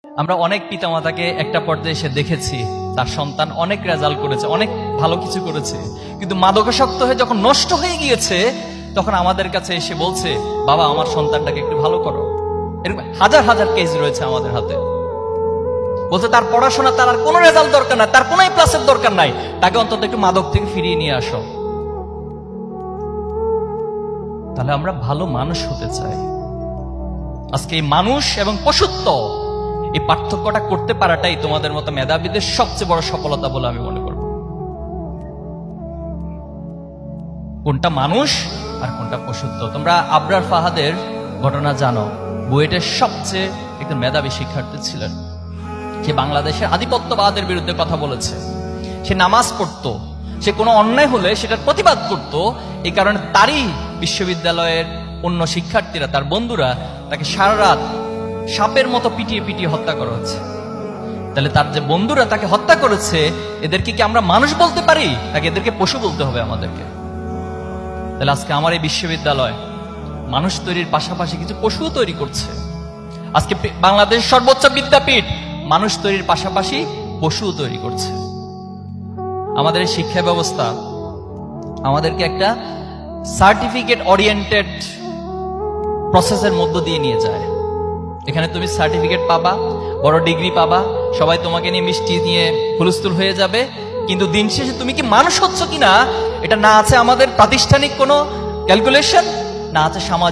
আমরা অনেক পিতামাতাকে একটা পর্যায়ে এসে দেখেছি তার সন্তান অনেক রেজাল্ট করেছে, অনেক ভালো কিছু করেছে, কিন্তু মাদকাসক্ত হয়ে যখন নষ্ট হয়ে গিয়েছে তখন আমাদের কাছে এসে বলছে, বাবা আমার সন্তানটাকে একটু ভালো করো। এরকম হাজার হাজার কেস রয়েছে আমাদের হাতে। বলছে তার পড়াশোনা, তার আর কোনো রেজাল্ট দরকার নাই, তার কোনো প্লাসের দরকার নাই, তাকে অন্তত একটু মাদক থেকে ফিরিয়ে নিয়ে আসো। তাহলে আমরা ভালো মানুষ হতে চাই। আজকে এই মানুষ এবং পশুত্ব, এই পার্থক্যটা করতে পারাটাই তোমাদের মতো মেধাবীদের সবচেয়ে বড় সফলতা বলে আমি মনে করব। কোনটা মানুষ আর কোনটা পশুত্ব। তোমরা আবরার ফাহাদের ঘটনা জানো। বুয়েটের সবচেয়ে একজন মেধাবী শিক্ষার্থী ছিলেন। সে বাংলাদেশের আধিপত্যবাদের বিরুদ্ধে কথা বলেছে, সে নামাজ পড়তো, সে কোনো অন্যায় হলে সেটার প্রতিবাদ করত। এই কারণে তারই বিশ্ববিদ্যালয়ের অন্য শিক্ষার্থীরা, তার বন্ধুরা তাকে সারা রাত সাপের মতো পিটিয়ে পিটিয়ে হত্যা করা হচ্ছে। তাহলে তার যে বন্ধুরা তাকে হত্যা করেছে, এদেরকে কি আমরা মানুষ বলতে পারি, নাকি এদেরকে পশু বলতে হবে আমাদেরকে? তাহলে আজকে আমার এই বিশ্ববিদ্যালয় মানুষ তৈরির পাশাপাশি কিছু পশুও তৈরি করছে। আজকে বাংলাদেশের সর্বোচ্চ বিদ্যাপীঠ মানুষ তৈরির পাশাপাশি পশুও তৈরি করছে। আমাদের এই শিক্ষা ব্যবস্থা আমাদেরকে একটা সার্টিফিকেট ওরিয়েন্টেড প্রসেসের মধ্য দিয়ে নিয়ে যায়। এখানে তুমি সার্টিফিকেট পাবা, বড় ডিগ্রি পাবা, সবাই তোমাকে নিয়ে মিষ্টি নিয়ে হুলস্থুল হয়ে যাবে, কিন্তু দিন শেষে তুমি কি মানুষ হচ্ছ কিনা এটা না আছে আমাদের প্রাতিষ্ঠানিক কোনো ক্যালকুলেশন, না আছে সামাজিক